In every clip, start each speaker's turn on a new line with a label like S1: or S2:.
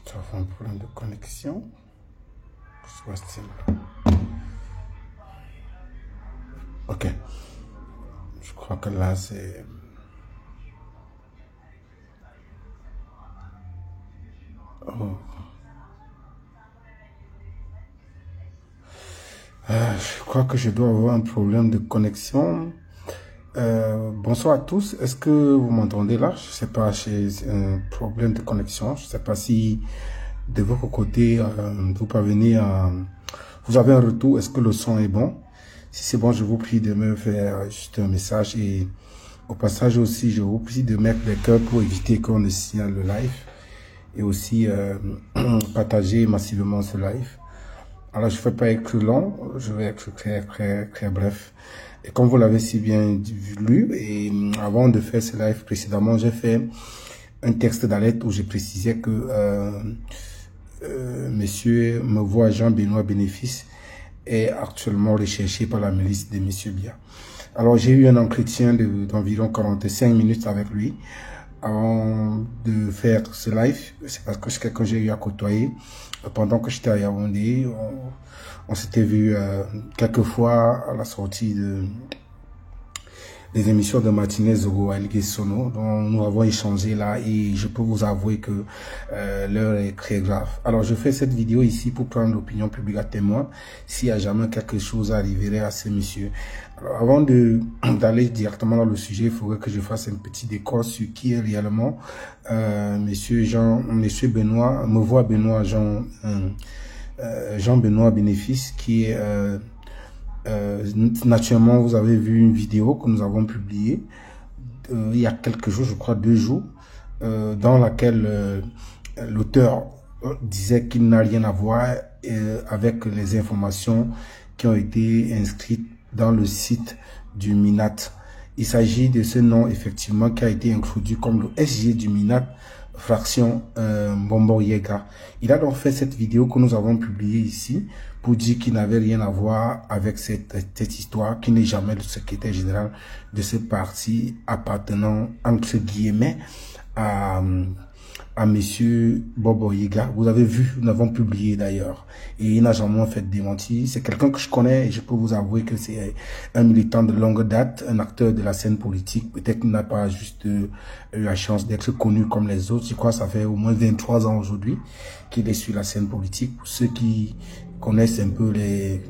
S1: Ça fait un problème de connexion. Ok. Je crois que là, c'est... Oh. Je crois que je dois avoir un problème de connexion. Bonsoir à tous. Est-ce que vous m'entendez là? Je sais pas, j'ai un problème de connexion. Je sais pas si de votre côté, vous parvenez à... Vous avez un retour. Est-ce que le son est bon? Si c'est bon, je vous prie de me faire juste un message. Et au passage aussi, je vous prie de mettre des cœurs pour éviter qu'on ne signale le live. Et aussi partager massivement ce live. Alors, je ne vais pas être long, je vais être très bref. Et comme vous l'avez si bien lu, et avant de faire ce live précédemment, j'ai fait un texte d'alerte où je précisais que Monsieur Mevois Jean-Benoît Bénéfice est actuellement recherché par la milice de Monsieur Bia. Alors, j'ai eu un entretien d'environ 45 minutes avec lui avant de faire ce live. C'est parce que c'est quelqu'un que j'ai eu à côtoyer. Pendant que j'étais à Yaoundé, on s'était vu quelques fois à la sortie des émissions de matinée Zogo Aligé Sono, dont nous avons échangé là, et je peux vous avouer que l'heure est très grave. Alors je fais cette vidéo ici pour prendre l'opinion publique à témoin s'il y a jamais quelque chose arriverait à ce monsieur. Alors avant d'aller directement dans le sujet, il faudrait que je fasse un petit décor sur qui est réellement monsieur Benoît, Mevois Benoît Jean-Benoît Bénéfice, qui est naturellement, vous avez vu une vidéo que nous avons publiée il y a quelques jours, je crois 2 jours, dans laquelle l'auteur disait qu'il n'a rien à voir avec les informations qui ont été inscrites dans le site du MINAT. Il s'agit de ce nom effectivement qui a été introduit comme le SG du MINAT, fraction Bombo Yega. Il a donc fait cette vidéo que nous avons publiée ici pour dire qu'il n'avait rien à voir avec cette histoire, qu'il n'est jamais le secrétaire général de ce parti appartenant entre guillemets à monsieur Bobo Yega. Vous avez vu, nous l'avons publié d'ailleurs. Et il n'a jamais fait démentir. C'est quelqu'un que je connais et je peux vous avouer que c'est un militant de longue date, un acteur de la scène politique. Peut-être qu'il n'a pas juste eu la chance d'être connu comme les autres. Je crois que ça fait au moins 23 ans aujourd'hui qu'il est sur la scène politique. Pour ceux qui connaissent un peu les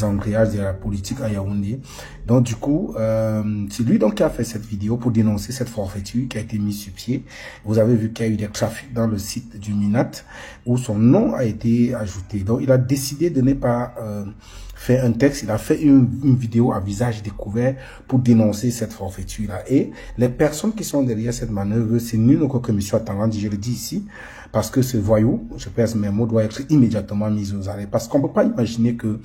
S1: embrayages de la politique à Yaoundé. Donc du coup, c'est lui donc qui a fait cette vidéo pour dénoncer cette forfaiture qui a été mise sur pied. Vous avez vu qu'il y a eu des trafics dans le site du MINAT où son nom a été ajouté. Donc il a décidé de ne pas faire un texte, il a fait une vidéo à visage découvert pour dénoncer cette forfaiture-là. Et les personnes qui sont derrière cette manœuvre, c'est nul autre que M. Atangandi, je le dis ici, parce que ce voyou, je pèse mes mots, doit être immédiatement mis aux arrêts. Parce qu'on ne peut pas imaginer que,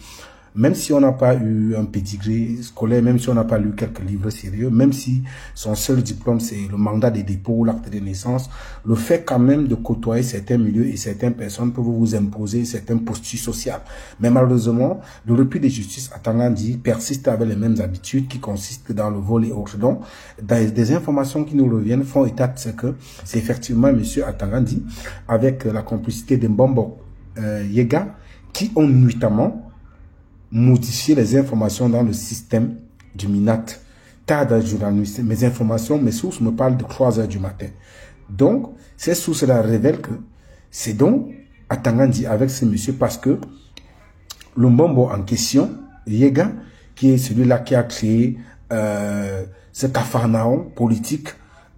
S1: même si on n'a pas eu un pédigré scolaire, même si on n'a pas lu quelques livres sérieux, même si son seul diplôme c'est le mandat de dépôt ou l'acte de naissance, le fait quand même de côtoyer certains milieux et certaines personnes peut vous imposer certaines postures sociales. Mais malheureusement, le repris de justice à Tangandi persiste avec les mêmes habitudes qui consistent dans le vol et autres. Donc, des informations qui nous reviennent font état de ce que c'est effectivement M. Atangandi, avec la complicité de Mbombo Yega, qui ont nuitamment modifier les informations dans le système du MINAT. Tard dans le journaliste, mes informations, mes sources me parlent de 3 heures du matin. Donc, ces sources-là révèlent que c'est donc Atangandi avec ce monsieur parce que le Mbombo en question, Yega, qui est celui-là qui a créé ce cafarnaum politique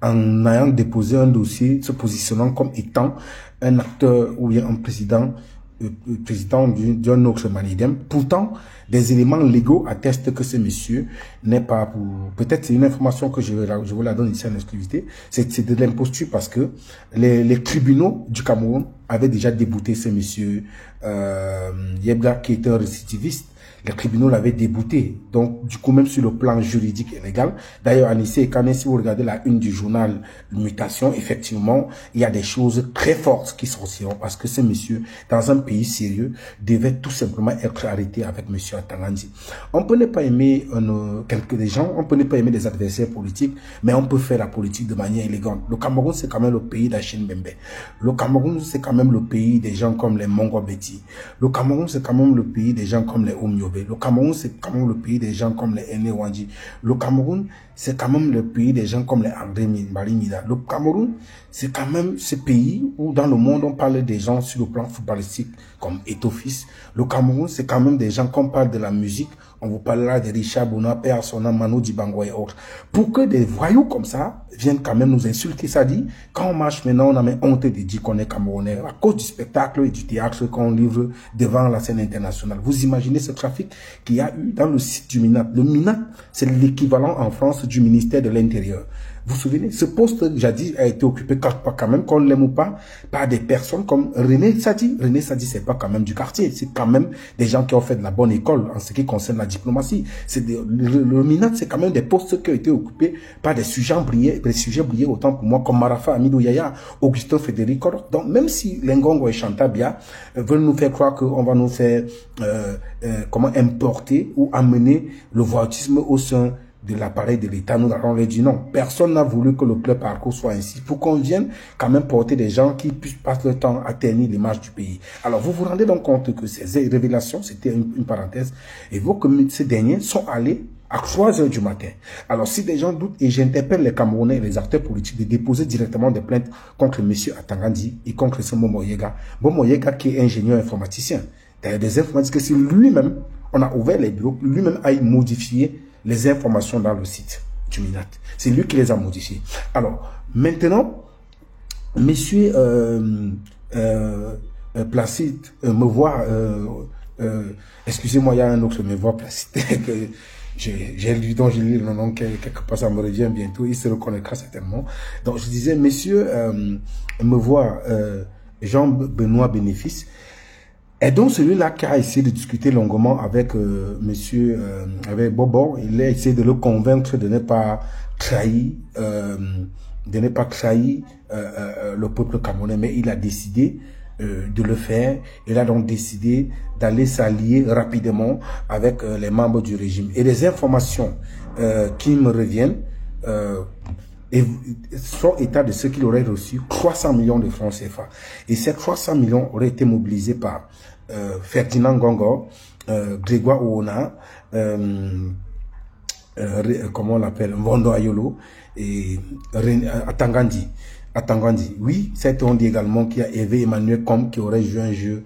S1: en ayant déposé un dossier, se positionnant comme étant un acteur ou bien un président d'un autre manidem. Pourtant, des éléments légaux attestent que ce monsieur n'est pas pour... Peut-être c'est une information que je vous la donne ici en exclusivité. C'est de l'imposture parce que les tribunaux du Cameroun avaient déjà débouté ce monsieur Yebga qui est un récidiviste. Les tribunaux l'avaient débouté. Donc, du coup, même sur le plan juridique et légal. D'ailleurs, Anissé Ekane, si vous regardez la une du journal Mutation, effectivement, il y a des choses très fortes qui sortiront parce que ce monsieur, dans un pays sérieux, devait tout simplement être arrêté avec monsieur Atangandi. On peut ne pas aimer quelques des gens, on peut ne pas aimer des adversaires politiques, mais on peut faire la politique de manière élégante. Le Cameroun, c'est quand même le pays d'Achille Mbembe. Le Cameroun, c'est quand même le pays des gens comme les Mongo Betty. Le Cameroun, c'est quand même le pays des gens comme les Oumyobe. Le Cameroun, c'est quand même le pays des gens comme les Ene Wandji. Le Cameroun, c'est quand même le pays des gens comme les André Marimida. Le Cameroun, c'est quand même ce pays où dans le monde, on parle des gens sur le plan footballistique comme Eto'o-Fils. Le Cameroun, c'est quand même des gens qu'on parle de la musique. On vous parlera de Richard Bouna, Père Sona, Manu Dibango et autres. Pour que des voyous comme ça viennent quand même nous insulter, ça dit, quand on marche maintenant, on a même honte de dire qu'on est Camerounais à cause du spectacle et du théâtre qu'on livre devant la scène internationale. Vous imaginez ce trafic qu'il y a eu dans le site du MINAT. Le MINAT, c'est l'équivalent en France du ministère de l'Intérieur. Vous vous souvenez, ce poste, jadis, a été occupé quand même, qu'on l'aime ou pas, par des personnes comme René Sadi. René Sadi, c'est pas quand même du quartier, c'est quand même des gens qui ont fait de la bonne école en ce qui concerne la diplomatie. Le MINAT, c'est quand même des postes qui ont été occupés par des sujets brillés autant pour moi comme Marafa Amidou Yaya, Augusto Federico. Donc, même si Lengongo et Chantabia veulent nous faire croire qu'on va nous faire, comment importer ou amener le voyoutisme au sein de l'appareil de l'État, nous allons leur dire non. Personne n'a voulu que le club parcours soit ainsi. Pour qu'on vienne quand même porter des gens qui puissent passer le temps à ternir l'image du pays. Alors, vous vous rendez donc compte que ces révélations, c'était une parenthèse, et vous, que ces derniers sont allés à 3 heures du matin. Alors, si des gens doutent, et j'interpelle les Camerounais et les acteurs politiques de déposer directement des plaintes contre M. Atangandi et contre ce Momo Yega. Momo Yega qui est ingénieur informaticien. D'ailleurs, des informaticiens, c'est lui-même, on a ouvert les bureaux, lui-même a modifié les informations dans le site du MINAT. C'est lui qui les a modifiées. Alors, maintenant, monsieur Placide me voit, excusez-moi, il y a un autre me voit Placide que j'ai lu, dont j'ai lu le nom quelque part, ça me revient bientôt, il se reconnaîtra certainement. Donc, je disais, monsieur me voit Jean-Benoît Bénéfice. Et donc, celui-là qui a essayé de discuter longuement avec avec Bobo, il a essayé de le convaincre de ne pas trahir, le peuple camerounais, mais il a décidé de le faire. Il a donc décidé d'aller s'allier rapidement avec les membres du régime. Et les informations qui me reviennent sont état de ce qu'il aurait reçu 300 millions de francs CFA. Et ces 300 millions auraient été mobilisés par Ferdinand Gongo, Grégoire Ouona, comment on l'appelle, Mvondo Ayolo et Atangandi. Oui, c'est on dit également qu'il y a Hervé Emmanuel Combe qui aurait joué un jeu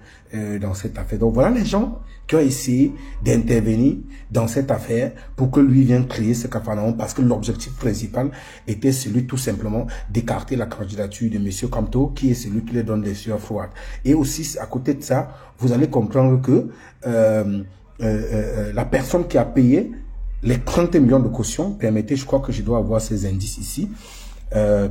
S1: dans cette affaire. Donc voilà les gens qui ont essayé d'intervenir dans cette affaire pour que lui vienne créer ce capharnaüm, parce que l'objectif principal était celui tout simplement d'écarter la candidature de M. Kamto, qui est celui qui les donne des sueurs froides. Et aussi, à côté de ça, vous allez comprendre que la personne qui a payé les 30 millions de caution, permettez, je crois que je dois avoir ces indices ici.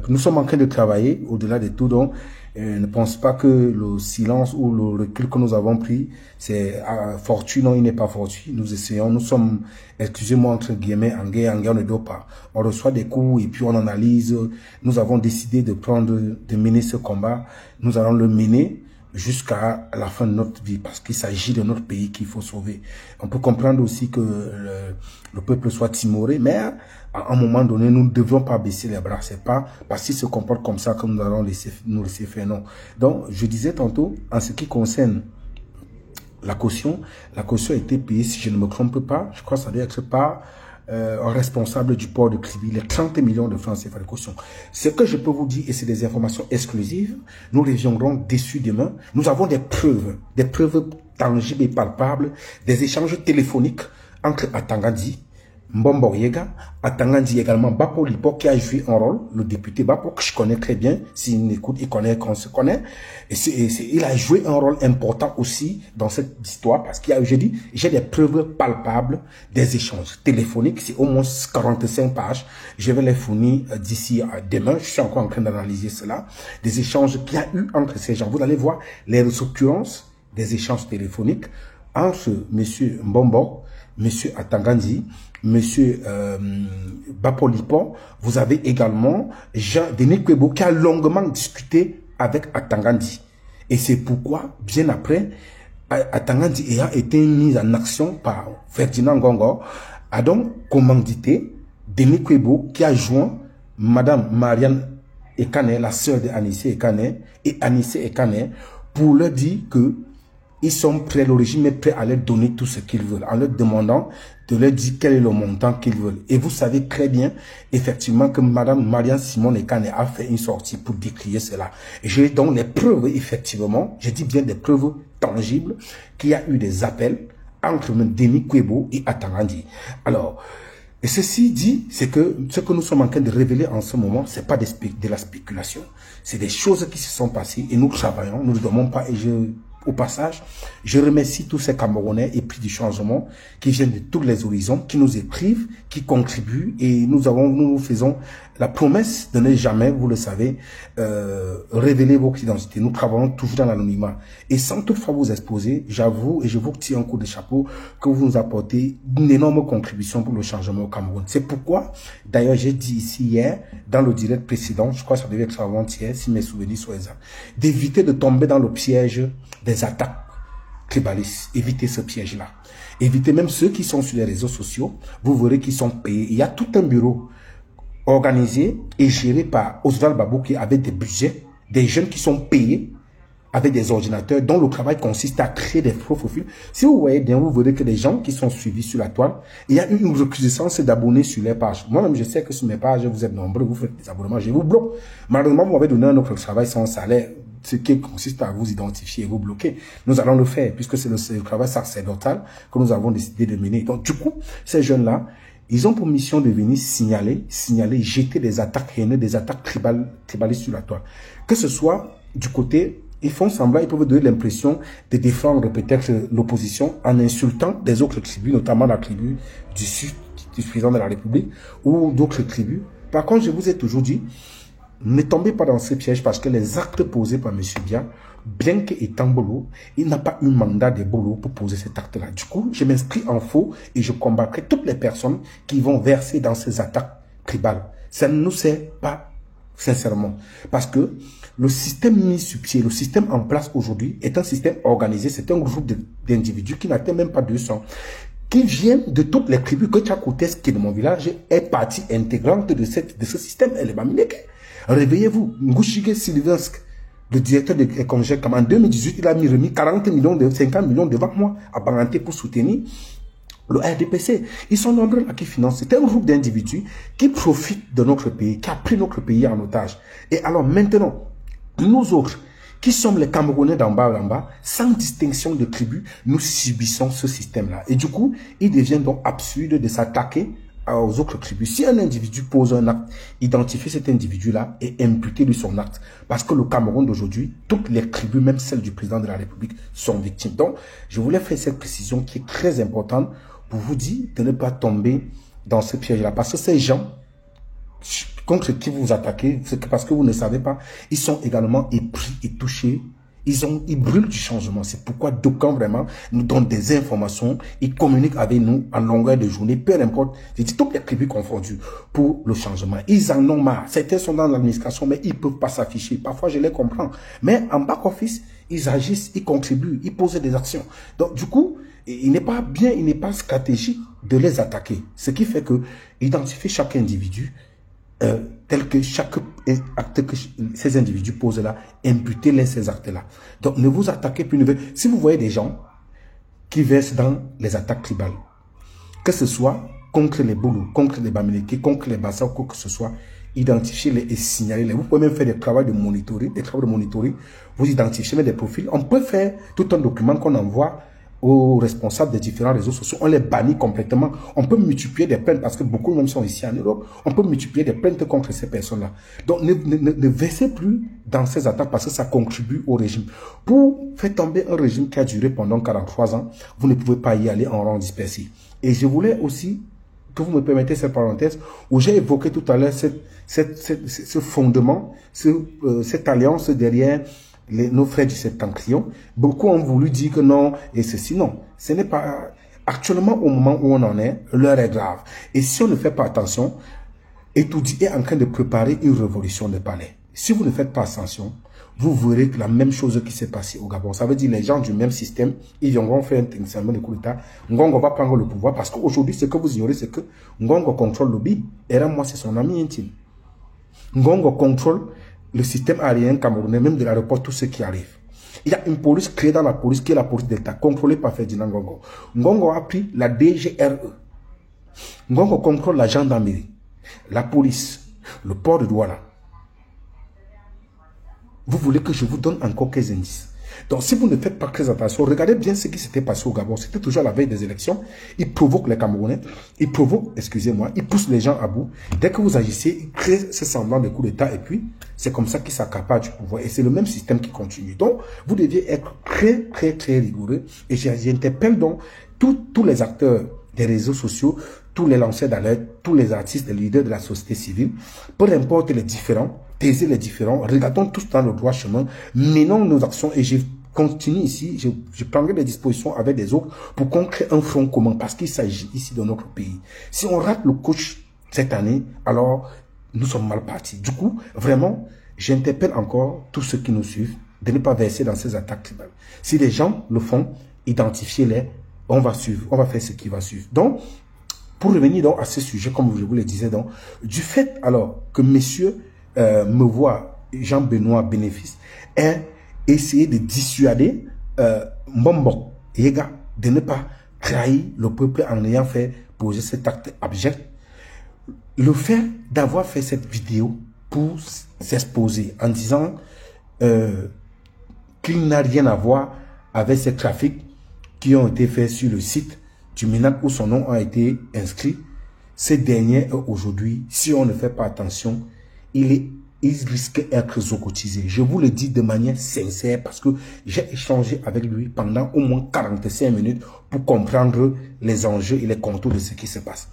S1: Nous sommes en train de travailler au-delà de tout, donc ne pense pas que le silence ou le recul que nous avons pris, c'est fortuit. Non, il n'est pas fortuit. Nous essayons, nous sommes, excusez-moi, entre guillemets, en guerre, on ne dort pas. On reçoit des coups et puis on analyse. Nous avons décidé de mener ce combat. Nous allons le mener jusqu'à la fin de notre vie, parce qu'il s'agit de notre pays qu'il faut sauver. On peut comprendre aussi que le peuple soit timoré, mais à un moment donné, nous ne devions pas baisser les bras. C'est pas parce qu'il se comporte comme ça que nous allons nous laisser faire, non. Donc, je disais tantôt, en ce qui concerne la caution a été payée, si je ne me trompe pas, je crois que ça doit être par un responsable du port de Kribi, les 30 millions de francs CFA de caution. Ce que je peux vous dire, et c'est des informations exclusives, nous reviendrons dessus demain. Nous avons des preuves tangibles et palpables, des échanges téléphoniques entre Atangandi, Mbombo Yega, Atangandi également, Bapo Lipo, qui a joué un rôle, le député Bapo, que je connais très bien, s'il m'écoute, il connaît qu'on se connaît, il a joué un rôle important aussi dans cette histoire, parce qu'il y a, j'ai dit, j'ai des preuves palpables des échanges téléphoniques, c'est au moins 45 pages, je vais les fournir d'ici à demain, je suis encore en train d'analyser cela, des échanges qu'il y a eu entre ces gens. Vous allez voir les occurrences des échanges téléphoniques entre M. Mbombo, M. Atangandi, M. Bapolipo, vous avez également Jean-Denis Kwebo qui a longuement discuté avec Atangandi. Et c'est pourquoi, bien après, Atangandi ayant été mis en action par Ferdinand Ngongo, a donc commandité Denis Kwebo qui a joint Madame Marianne Ekane, la sœur de Anissé Ekane, et Anissé Ekane, pour leur dire que ils sont prêts, le régime est prêt à leur donner tout ce qu'ils veulent, en leur demandant de leur dire quel est le montant qu'ils veulent. Et vous savez très bien, effectivement, que Madame Marianne Simone Ekane a fait une sortie pour décrier cela. Et j'ai donc les preuves, effectivement, je dis bien des preuves tangibles, qu'il y a eu des appels entre Denis Kwebo et Atangandi. Alors, et ceci dit, c'est que ce que nous sommes en train de révéler en ce moment, c'est pas de la spéculation. C'est des choses qui se sont passées et nous travaillons, nous ne dormons pas. Et au passage, je remercie tous ces Camerounais épris du changement qui viennent de tous les horizons, qui nous écrivent, qui contribuent et nous faisons la promesse de ne jamais, vous le savez, révéler votre identité. Nous travaillons toujours dans l'anonymat. Et sans toutefois vous exposer, j'avoue et je vous tire un coup de chapeau que vous nous apportez une énorme contribution pour le changement au Cameroun. C'est pourquoi, d'ailleurs, j'ai dit ici hier, dans le direct précédent, je crois que ça devait être avant-hier, si mes souvenirs sont exacts, d'éviter de tomber dans le piège des attaques tribalistes. Évitez ce piège-là. Évitez même ceux qui sont sur les réseaux sociaux. Vous verrez qu'ils sont payés. Il y a tout un bureau organisé et géré par Oswald Babou qui avait des budgets, des jeunes qui sont payés avec des ordinateurs dont le travail consiste à créer des faux profils. Si vous voyez bien, vous verrez que les gens qui sont suivis sur la toile, il y a une recrudescence d'abonnés sur les pages. Moi-même, je sais que sur mes pages, vous êtes nombreux, vous faites des abonnements, je vous bloque. Malheureusement, vous m'avez donné un autre travail sans salaire, ce qui consiste à vous identifier et vous bloquer. Nous allons le faire, puisque c'est le travail sacerdotal que nous avons décidé de mener. Donc, du coup, ces jeunes-là, ils ont pour mission de venir signaler, jeter des attaques haineuses, des attaques tribalistes sur la toile. Que ce soit du côté, ils font semblant, ils peuvent donner l'impression de défendre peut-être l'opposition en insultant des autres tribus, notamment la tribu du sud, du président de la République, ou d'autres tribus. Par contre, je vous ai toujours dit, ne tombez pas dans ce piège parce que les actes posés par M. Bia, bien qu'étant Bolo, il n'a pas eu mandat de Bolo pour poser cet acte-là. Du coup, je m'inscris en faux et je combattrai toutes les personnes qui vont verser dans ces attaques tribales. Ça ne nous sert pas sincèrement. Parce que le système mis sur pied, le système en place aujourd'hui est un système organisé. C'est un groupe d'individus qui n'atteint même pas 200. Qui viennent de toutes les tribus que Tchakoutes, qui est de mon village, est partie intégrante de ce système. Elle est Bamileke. Réveillez-vous. Ngouchige Sylvansk, le directeur de Congé, en 2018, il a remis 50 millions devant moi à Banganté pour soutenir le RDPC. Ils sont nombreux là qui financent. C'est un groupe d'individus qui profitent de notre pays, qui a pris notre pays en otage. Et alors maintenant, nous autres, qui sommes les Camerounais d'en bas, sans distinction de tribu, nous subissons ce système-là. Et du coup, il devient donc absurde de s'attaquer aux autres tribus. Si un individu pose un acte, identifier cet individu-là et imputer lui son acte. Parce que le Cameroun d'aujourd'hui, toutes les tribus, même celles du président de la République, sont victimes. Donc, je voulais faire cette précision qui est très importante pour vous dire de ne pas tomber dans ce piège-là. Parce que ces gens contre qui vous attaquez, c'est parce que vous ne savez pas, ils sont également épris et touchés. Ils brûlent du changement. C'est pourquoi d'aucuns vraiment nous donnent des informations. Ils communiquent avec nous en longueur de journée, peu importe. Je dis toutes les tribus confondues pour le changement. Ils en ont marre. Certains sont dans l'administration, mais ils ne peuvent pas s'afficher. Parfois, je les comprends. Mais en back-office, ils agissent, ils contribuent, ils posent des actions. Donc, du coup, il n'est pas bien, il n'est pas stratégique de les attaquer. Ce qui fait que identifier chaque individu, tel que chaque acte que ces individus posent là, imputez-les ces actes-là. Donc, ne vous attaquez plus. Si vous voyez des gens qui versent dans les attaques tribales, que ce soit contre les Boulous, contre les Bamileke, contre les Bassa, quoi que ce soit, identifiez-les et signalez-les. Vous pouvez même faire des travaux de monitoring, vous identifiez des profils. On peut faire tout un document qu'on envoie aux responsables des différents réseaux sociaux, on les bannit complètement. On peut multiplier des plaintes parce que beaucoup même sont ici en Europe. On peut multiplier des plaintes contre ces personnes-là. Donc ne versez plus dans ces attaques parce que ça contribue au régime. Pour faire tomber un régime qui a duré pendant 43 ans, vous ne pouvez pas y aller en rang dispersé. Et je voulais aussi que vous me permettez cette parenthèse où j'ai évoqué tout à l'heure ce fondement, cette alliance derrière nos frères du septentrion, beaucoup ont voulu dire que non, et ceci, non. Ce n'est pas... Actuellement, au moment où on en est, l'heure est grave. Et si on ne fait pas attention, Etoudi est en train de préparer une révolution de palais. Si vous ne faites pas attention, vous verrez que la même chose qui s'est passée au Gabon. Ça veut dire les gens du même système, ils vont faire un serment de coup d'État. Ngongo va prendre le pouvoir parce qu'aujourd'hui, ce que vous ignorez, c'est que Ngongo contrôle le BID. Et là, moi, c'est son ami intime. Ngongo contrôle le système aérien camerounais, même de l'aéroport, tout ce qui arrive. Il y a une police créée dans la police qui est la police d'État, contrôlée par Ferdinand Ngongo. Ngongo a pris la DGRE. Ngongo contrôle la gendarmerie, la police, le port de Douala. Vous voulez que je vous donne encore quelques indices? Donc, si vous ne faites pas très attention, regardez bien ce qui s'était passé au Gabon. C'était toujours à la veille des élections. Ils provoquent les Camerounais. Ils provoquent, excusez-moi, ils poussent les gens à bout. Dès que vous agissez, ils créent ce semblant de coup d'État. Et puis, c'est comme ça qu'ils s'accaparent du pouvoir. Et c'est le même système qui continue. Donc, vous deviez être très, très, très rigoureux. Et j'interpelle donc tous les acteurs des réseaux sociaux, tous les lanceurs d'alerte, tous les artistes, les leaders de la société civile, peu importe les différents, taisez les différents, regardons tous dans le droit chemin, menons nos actions et je continue ici, je prendrai des dispositions avec des autres pour qu'on crée un front commun parce qu'il s'agit ici de notre pays. Si on rate le coach cette année, alors nous sommes mal partis. Du coup, vraiment, j'interpelle encore tous ceux qui nous suivent de ne pas verser dans ces attaques tribales. Si les gens le font, identifiez-les, on va suivre, on va faire ce qui va suivre. Donc, pour revenir donc à ce sujet, comme je vous le disais, donc, du fait alors que messieurs me voient, Jean-Benoît Bénéfice, ait essayé de dissuader Mbombo Yega de ne pas trahir le peuple en ayant fait poser cet acte abject. Le fait d'avoir fait cette vidéo pour s'exposer en disant qu'il n'a rien à voir avec ces trafics qui ont été faits sur le site du MINAC où son nom a été inscrit, ce dernier aujourd'hui, si on ne fait pas attention, il risque d'être zocotisé. Je vous le dis de manière sincère parce que j'ai échangé avec lui pendant au moins 45 minutes pour comprendre les enjeux et les contours de ce qui se passe.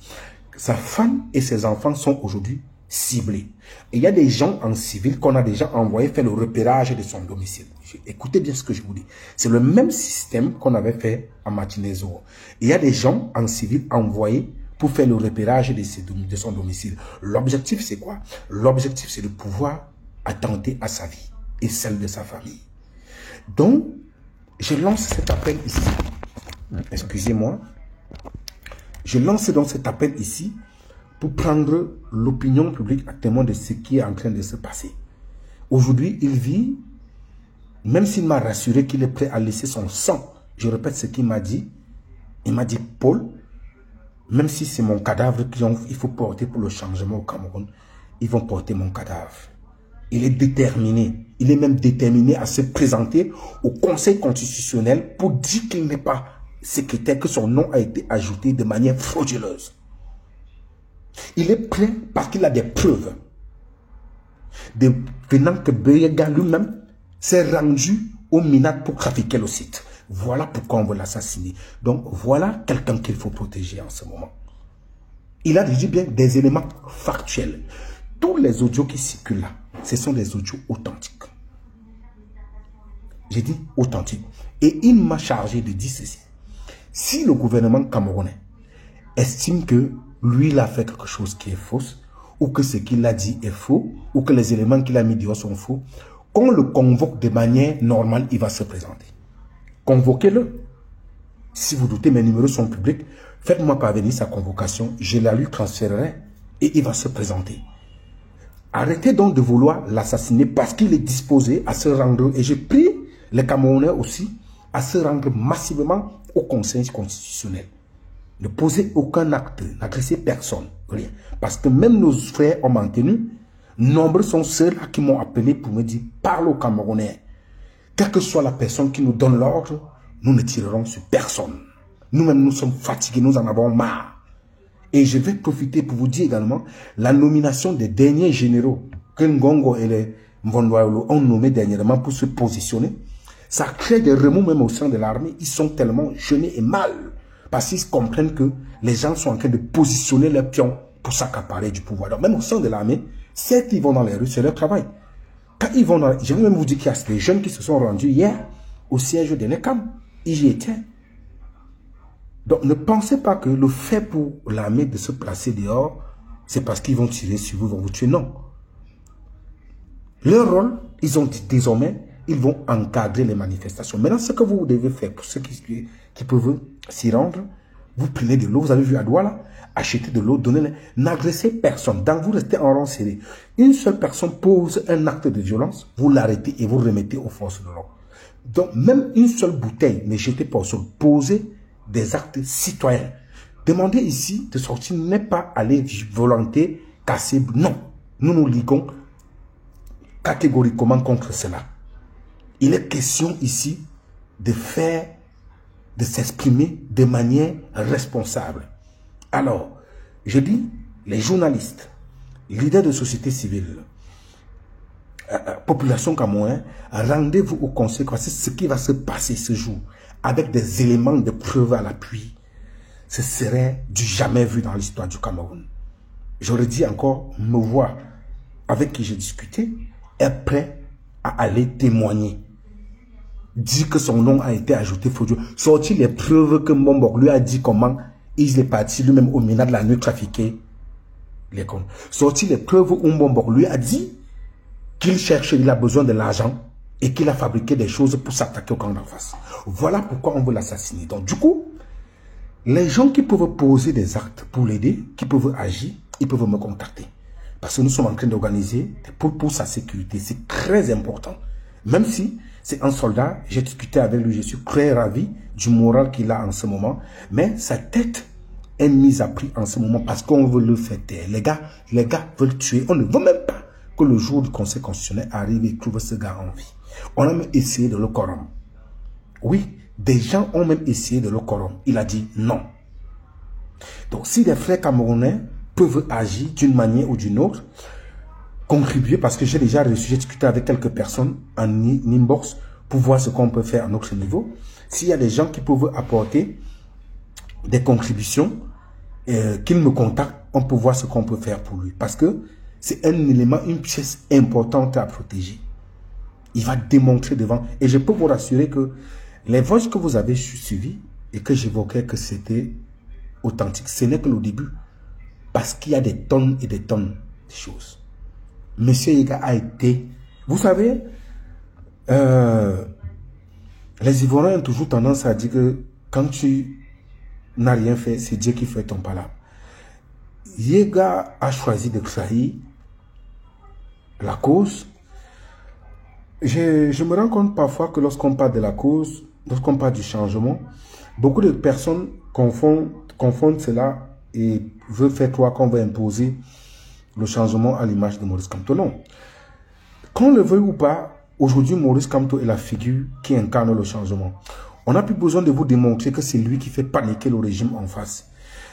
S1: Sa femme et ses enfants sont aujourd'hui ciblés. Et il y a des gens en civil qu'on a déjà envoyé faire le repérage de son domicile. Écoutez bien ce que je vous dis. C'est le même système qu'on avait fait à Martinez-Zoho. Il y a des gens en civil envoyés pour faire le repérage de son domicile. L'objectif, c'est quoi? L'objectif, c'est de pouvoir attenter à sa vie et celle de sa famille. Donc, je lance cet appel ici. Excusez-moi. Je lance donc cet appel ici pour prendre l'opinion publique à témoin de ce qui est en train de se passer. Aujourd'hui, il vit, même s'il m'a rassuré qu'il est prêt à laisser son sang, je répète ce qu'il m'a dit. Il m'a dit, Paul, même si c'est mon cadavre qu'il faut porter pour le changement au Cameroun, ils vont porter mon cadavre. Il est déterminé. Il est même déterminé à se présenter au Conseil constitutionnel pour dire qu'il n'est pas secrétaire, que son nom a été ajouté de manière frauduleuse. Il est prêt parce qu'il a des preuves. Venant que Beyega lui-même s'est rendu au MINAC pour trafiquer le site. Voilà pourquoi on veut l'assassiner. Donc voilà quelqu'un qu'il faut protéger en ce moment. Il a dit bien des éléments factuels. Tous les audios qui circulent là, ce sont des audios authentiques. J'ai dit authentiques. Et il m'a chargé de dire ceci. Si le gouvernement camerounais estime que lui, il a fait quelque chose qui est faux, ou que ce qu'il a dit est faux, ou que les éléments qu'il a mis dehors sont faux, qu'on le convoque de manière normale, il va se présenter. Convoquez-le. Si vous doutez, mes numéros sont publics. Faites-moi parvenir sa convocation. Je la lui transférerai et il va se présenter. Arrêtez donc de vouloir l'assassiner parce qu'il est disposé à se rendre. Et je prie les Camerounais aussi à se rendre massivement au Conseil constitutionnel. Ne posez aucun acte, n'agressez personne, rien. Parce que même nos frères ont maintenu, nombreux sont ceux-là qui m'ont appelé pour me dire, parle aux Camerounais. Quelle que soit la personne qui nous donne l'ordre, nous ne tirerons sur personne. Nous-mêmes, nous sommes fatigués, nous en avons marre. Et je vais profiter pour vous dire également la nomination des derniers généraux que Ngongo et les Mvondouaolo ont nommés dernièrement pour se positionner. Ça crée des remous même au sein de l'armée. Ils sont tellement gênés et mal parce qu'ils comprennent que les gens sont en train de positionner leurs pions pour s'accaparer du pouvoir. Donc même au sein de l'armée, certes, ils vont dans les rues, c'est leur travail. Quand ils vont je vais même vous dire qu'il y a des jeunes qui se sont rendus hier au siège de l'ECAM. Ils y étaient. Donc, ne pensez pas que le fait pour l'armée de se placer dehors, c'est parce qu'ils vont tirer sur vous, vont vous tuer. Non. Leur rôle, ils ont dit désormais, ils vont encadrer les manifestations. Maintenant, ce que vous devez faire, pour ceux qui peuvent s'y rendre, vous prenez de l'eau, vous avez vu à Douala, achetez de l'eau, donnez-les, n'agressez personne. Donc, vous restez en rang serré. Une seule personne pose un acte de violence, vous l'arrêtez et vous remettez aux forces de l'ordre. Donc, même une seule bouteille, ne jetez pas au sol. Posez des actes citoyens. Demander ici de sortir n'est pas aller volonté, casser. Non. Nous nous liguons catégoriquement contre cela. Il est question ici de faire, de s'exprimer de manière responsable. Alors, je dis, les journalistes, leaders de société civile, population camerounaise, rendez-vous au conseil, c'est ce qui va se passer ce jour, avec des éléments de preuve à l'appui. Ce serait du jamais vu dans l'histoire du Cameroun. J'aurais dit encore, me voir avec qui j'ai discuté, est prêt à aller témoigner. Dire que son nom a été ajouté faux. Sortir les preuves que Mombok lui a dit comment il est parti lui-même au Mina de la nuit trafiquer les comptes. Sortir les preuves où Mombok lui a dit qu'il cherche, il a besoin de l'argent et qu'il a fabriqué des choses pour s'attaquer au camp d'en face. Voilà pourquoi on veut l'assassiner. Donc du coup, les gens qui peuvent poser des actes pour l'aider, qui peuvent agir, ils peuvent me contacter. Parce que nous sommes en train d'organiser pour sa sécurité. C'est très important. Même si c'est un soldat, j'ai discuté avec lui, je suis très ravi du moral qu'il a en ce moment. Mais sa tête est mise à prix en ce moment parce qu'on veut le faire taire. Les gars veulent tuer. On ne veut même pas que le jour du Conseil constitutionnel arrive et trouve ce gars en vie. On a même essayé de le corrompre. Oui, des gens ont même essayé de le corrompre. Il a dit non. Donc si les frères camerounais peuvent agir d'une manière ou d'une autre, contribuer, parce que j'ai déjà reçu, j'ai discuté avec quelques personnes en inbox pour voir ce qu'on peut faire à notre niveau. S'il y a des gens qui peuvent apporter des contributions, qu'ils me contactent, on peut voir ce qu'on peut faire pour lui. Parce que c'est un élément, une pièce importante à protéger. Il va démontrer devant. Et je peux vous rassurer que les voix que vous avez suivies et que j'évoquais que c'était authentique, ce n'est que le début. Parce qu'il y a des tonnes et des tonnes de choses. Monsieur Yega a été... Vous savez, les Ivoiriens ont toujours tendance à dire que quand tu n'as rien fait, c'est Dieu qui fait ton palabre. Yega a choisi de trahir la cause. Je me rends compte parfois que lorsqu'on parle de la cause, lorsqu'on parle du changement, beaucoup de personnes confondent cela et veulent faire croire qu'on va imposer le changement à l'image de Maurice Kamto. Non. Qu'on le veuille ou pas, aujourd'hui, Maurice Kamto est la figure qui incarne le changement. On n'a plus besoin de vous démontrer que c'est lui qui fait paniquer le régime en face.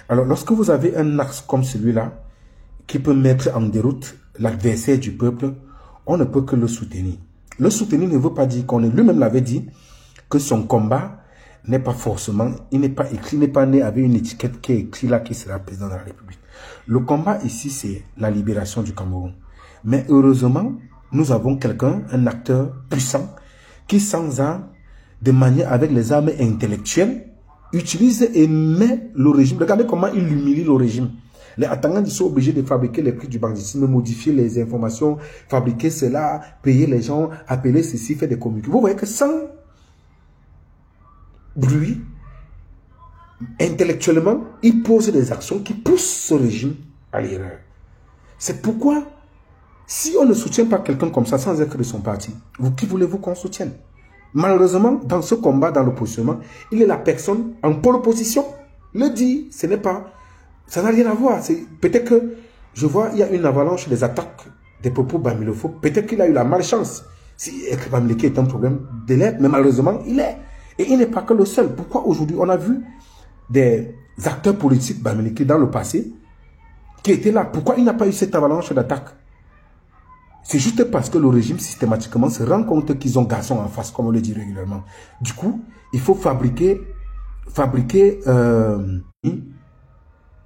S1: Alors, lorsque vous avez un axe comme celui-là, qui peut mettre en déroute l'adversaire du peuple, on ne peut que le soutenir. Le soutenir ne veut pas dire qu'on est, lui-même l'avait dit, que son combat n'est pas forcément, il n'est pas écrit, il n'est pas né avec une étiquette qui est écrite là, qui sera président de la République. Le combat ici, c'est la libération du Cameroun. Mais heureusement, nous avons quelqu'un, un acteur puissant, qui sans armes, de manière avec les armes intellectuelles, utilise et met le régime. Regardez comment il humilie le régime. Les attaquants, ils sont obligés de fabriquer les prix du banditisme, modifier les informations, fabriquer cela, payer les gens, appeler ceci, faire des communiqués. Vous voyez que sans bruit, intellectuellement, il pose des actions qui poussent ce régime à l'erreur. C'est pourquoi, si on ne soutient pas quelqu'un comme ça sans être de son parti, qui voulez-vous qu'on soutienne? Malheureusement, dans ce combat, dans l'opposition, il est la personne en pole position. Le dit, ce n'est pas... Ça n'a rien à voir. Peut-être que, je vois, il y a une avalanche des attaques des propos bamilophobes. Peut-être qu'il a eu la malchance. Si Bamileke est un problème d'élève, mais malheureusement, il est. Et il n'est pas que le seul. Pourquoi aujourd'hui, on a vu des acteurs politiques bamileke dans le passé qui étaient là. Pourquoi il n'a pas eu cette avalanche d'attaques? C'est juste parce que le régime systématiquement se rend compte qu'ils ont garçon en face, comme on le dit régulièrement. Du coup, il faut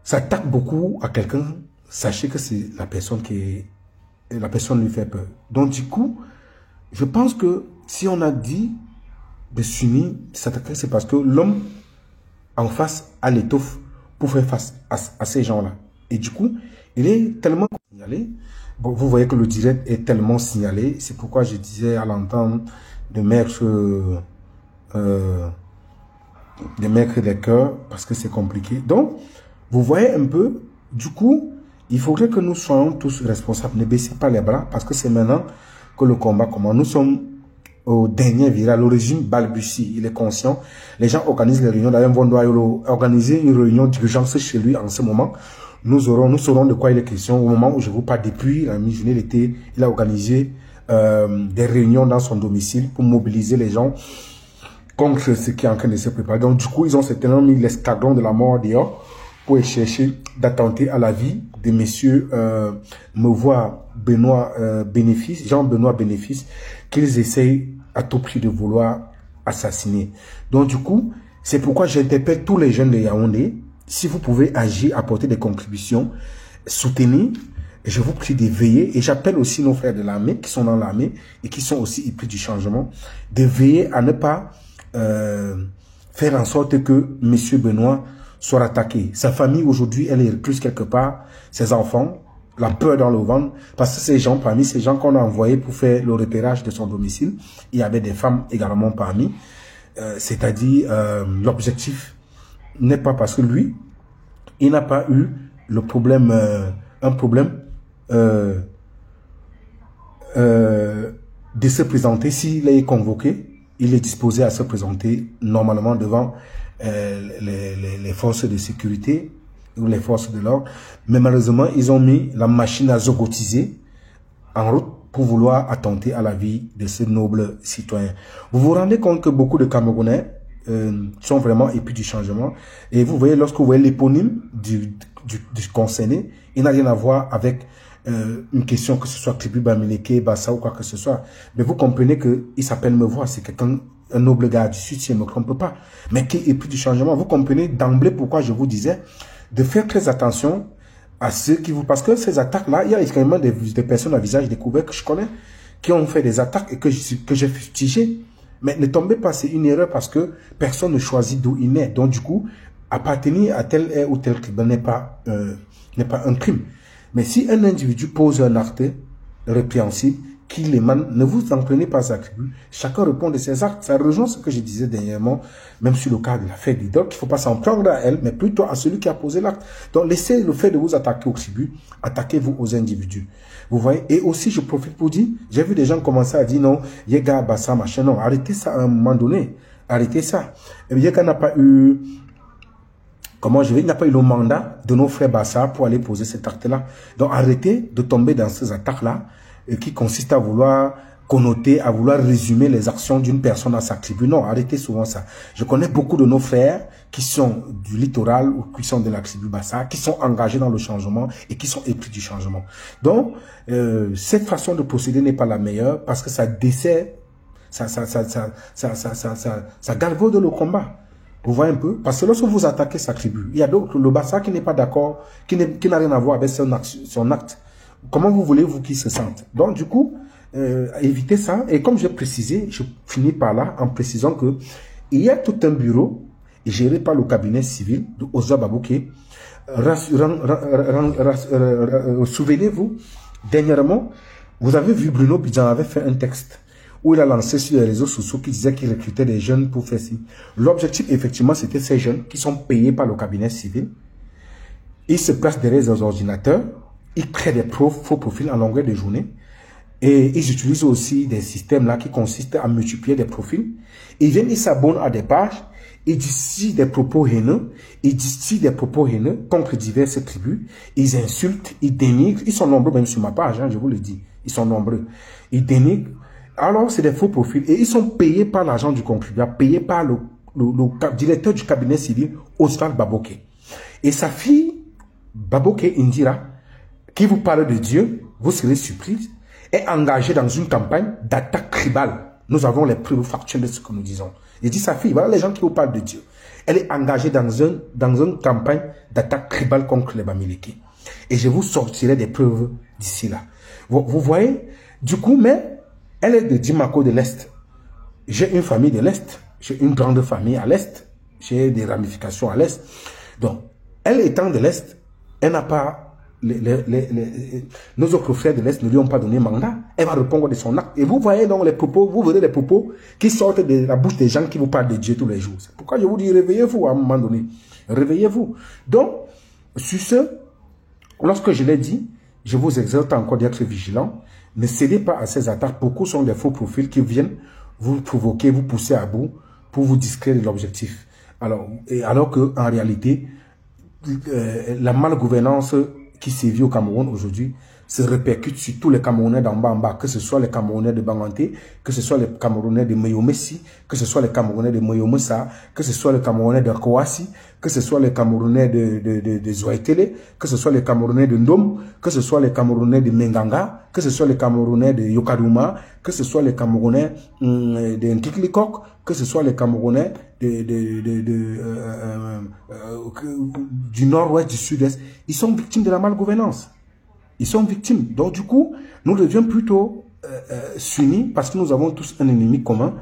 S1: s'attaque beaucoup à quelqu'un, sachez que c'est la personne qui est... La personne lui fait peur. Donc du coup, Je pense que si on a dit de s'unir, de s'attaquer, c'est parce que l'homme en face a l'étoffe pour faire face à ces gens-là. Et du coup, il est tellement signalé. Bon, vous voyez que le direct est tellement signalé. C'est pourquoi je disais à l'entendre de mettre des cœurs, parce que c'est compliqué. Donc, vous voyez un peu, du coup, il faudrait que nous soyons tous responsables. Ne baissez pas les bras, parce que c'est maintenant que le combat commence. Nous sommes au dernier virage. Le régime balbutie, il est conscient. Les gens organisent les réunions. D'ailleurs, on doit organiser une réunion d'urgence chez lui en ce moment. Nous saurons de quoi il est question. Au moment où je vous parle, depuis la mi-journée d'été, il a organisé des réunions dans son domicile pour mobiliser les gens contre ce qui est en train de se préparer. Donc, du coup, ils ont certainement mis l'escadron de la mort dehors pour chercher d'attenter à la vie de messieurs Benoît Bénéfice, Jean-Benoît Bénéfice, qu'ils essayent à tout prix de vouloir assassiner. Donc, du coup, c'est pourquoi j'interpelle tous les jeunes de Yaoundé. Si vous pouvez agir, apporter des contributions, soutenir, je vous prie de veiller. Et j'appelle aussi nos frères de l'armée qui sont dans l'armée et qui sont aussi épris du changement, de veiller à ne pas faire en sorte que M. Benoît soit attaqué. Sa famille aujourd'hui, elle est recluse quelque part, ses enfants, la peur dans le ventre, parce que ces gens, parmi ces gens qu'on a envoyés pour faire le repérage de son domicile, il y avait des femmes également parmi, c'est-à-dire l'objectif n'est pas parce que lui, il n'a pas eu le problème, un problème de se présenter. S'il est convoqué, il est disposé à se présenter normalement devant les forces de sécurité ou les forces de l'ordre. Mais malheureusement, ils ont mis la machine à zogotiser en route pour vouloir attenter à la vie de ce noble citoyen. Vous vous rendez compte que beaucoup de Camerounais sont vraiment épris du changement. Et vous voyez, lorsque vous voyez l'éponyme du concerné, il n'a rien à voir avec une question que ce soit Tribu Bamileke, Bassa ou quoi que ce soit. Mais vous comprenez qu'il s'appelle Mevois, c'est quelqu'un, un noble gars du Sud, si je ne me trompe pas, mais qui est épris du changement. Vous comprenez d'emblée pourquoi je vous disais de faire très attention à ceux qui vous... Parce que ces attaques-là, il y a également des personnes à visage découvert que je connais, qui ont fait des attaques et que j'ai fustigé. Mais ne tombez pas, c'est une erreur parce que personne ne choisit d'où il naît. Donc du coup, appartenir à tel ou tel crime n'est pas un crime. Mais si un individu pose un acte répréhensible, qui émane, ne vous en prenez pas à attribut. Chacun répond de ses actes. Ça rejoint ce que je disais dernièrement, même sur le cas de l'affaire d'Idol, qu'il ne faut pas s'en prendre à elle, mais plutôt à celui qui a posé l'acte. Donc laissez le fait de vous attaquer au tribut, attaquez-vous aux individus. Vous voyez? Et aussi, je profite pour dire, j'ai vu des gens commencer à dire non, Yega, Bassa, machin, non, arrêtez ça à un moment donné. Arrêtez ça. Yega n'a pas eu... Comment je vais, il n'a pas eu le mandat de nos frères Bassa pour aller poser cet acte-là. Donc arrêtez de tomber dans ces attaques-là qui consistent à vouloir connoter, à vouloir résumer les actions d'une personne à sa tribu. Non, arrêtez souvent ça. Je connais beaucoup de nos frères qui sont du littoral ou qui sont de la tribu Bassa, qui sont engagés dans le changement et qui sont épris du changement. Donc, cette façon de procéder n'est pas la meilleure parce que ça dessert, ça galvaude le combat. Vous voyez un peu? Parce que lorsque vous attaquez sa tribu, il y a d'autres, le Bassa qui n'est pas d'accord, qui n'a rien à voir avec son acte. Comment vous voulez-vous qu'il se sente? Donc, du coup, évitez ça. Et comme j'ai précisé, je finis par là en précisant que il y a tout un bureau géré par le cabinet civil de Oza Babouké. Souvenez-vous, dernièrement, vous avez vu Bruno Bidjan avait fait un texte où il a lancé sur les réseaux sociaux qui disait qu'il recrutait des jeunes pour faire ci. L'objectif, effectivement, c'était ces jeunes qui sont payés par le cabinet civil. Ils se placent derrière les ordinateurs, ils créent des faux profils en longueur de journée et ils utilisent aussi des systèmes là qui consistent à multiplier des profils. Ils viennent, ils s'abonnent à des pages, ils distillent des propos haineux, contre diverses tribus, ils insultent, ils dénigrent, ils sont nombreux même sur ma page, hein, je vous le dis, ils sont nombreux. Ils dénigrent. Alors, c'est des faux profils. Et ils sont payés par l'argent du contribuable, payés par le directeur du cabinet civil, Oswald Babouké. Et sa fille, Babouké Indira, qui vous parle de Dieu, vous serez surprise, est engagée dans une campagne d'attaque tribale. Nous avons les preuves factuelles de ce que nous disons. Il dit sa fille, voilà les gens qui vous parlent de Dieu. Elle est engagée dans une campagne d'attaque tribale contre les Bamileke. Et je vous sortirai des preuves d'ici là. Vous voyez, du coup, mais Elle est de Dimako de l'Est. J'ai une famille de l'Est. J'ai une grande famille à l'Est. J'ai des ramifications à l'Est. Donc, elle étant de l'Est, elle n'a pas... nos autres frères de l'Est ne lui ont pas donné mandat. Elle va répondre de son acte. Et vous voyez donc les propos, vous verrez les propos qui sortent de la bouche des gens qui vous parlent de Dieu tous les jours. C'est pourquoi je vous dis, réveillez-vous à un moment donné. Réveillez-vous. Donc, sur ce, lorsque je l'ai dit, je vous exhorte encore d'être vigilants. Ne cédez pas à ces attaques. Beaucoup sont des faux profils qui viennent vous provoquer, vous pousser à bout pour vous distraire de l'objectif. Alors qu'en réalité, la malgouvernance qui sévit au Cameroun aujourd'hui se répercute sur tous les Camerounais d'en bas en bas, que ce soit les Camerounais de Banganté, que ce soit les Camerounais de Mayomessi, que ce soit les Camerounais de Moyomessa, que ce soit les Camerounais de Kouassi, que ce soit les Camerounais de Zouaitele, que ce soit les Camerounais de Ndom, que ce soit les Camerounais de Menganga, que ce soit les Camerounais de Yokadouma, que ce soit les Camerounais de Ntiklikok, que ce soit les Camerounais du nord-ouest, du sud-est, ils sont victimes de la malgouvernance. Ils sont victimes. Donc du coup, nous devions plutôt s'unir parce que nous avons tous un ennemi commun,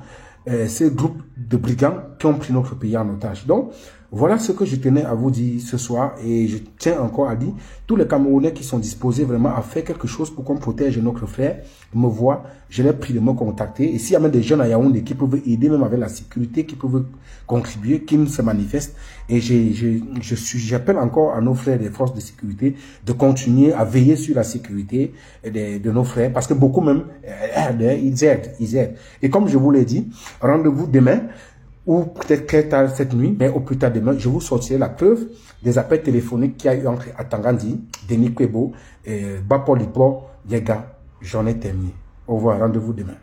S1: ces groupes de brigands qui ont pris notre pays en otage. Donc, voilà ce que je tenais à vous dire ce soir et je tiens encore à dire, tous les Camerounais qui sont disposés vraiment à faire quelque chose pour qu'on protège notre frère, me voient, je les prie de me contacter. Et s'il y a même des jeunes à Yaoundé qui peuvent aider même avec la sécurité, qui peuvent contribuer, qui se manifestent. Et j'appelle encore à nos frères des forces de sécurité de continuer à veiller sur la sécurité de nos frères parce que beaucoup même, ils aident. Et comme je vous l'ai dit, rendez-vous demain ou peut-être très tard cette nuit, mais au plus tard demain, je vous sortirai la preuve des appels téléphoniques qu'il y a eu entre Atangandi, Denis Kwebo, Bapolipo, Yega. J'en ai terminé. Au revoir, rendez-vous demain.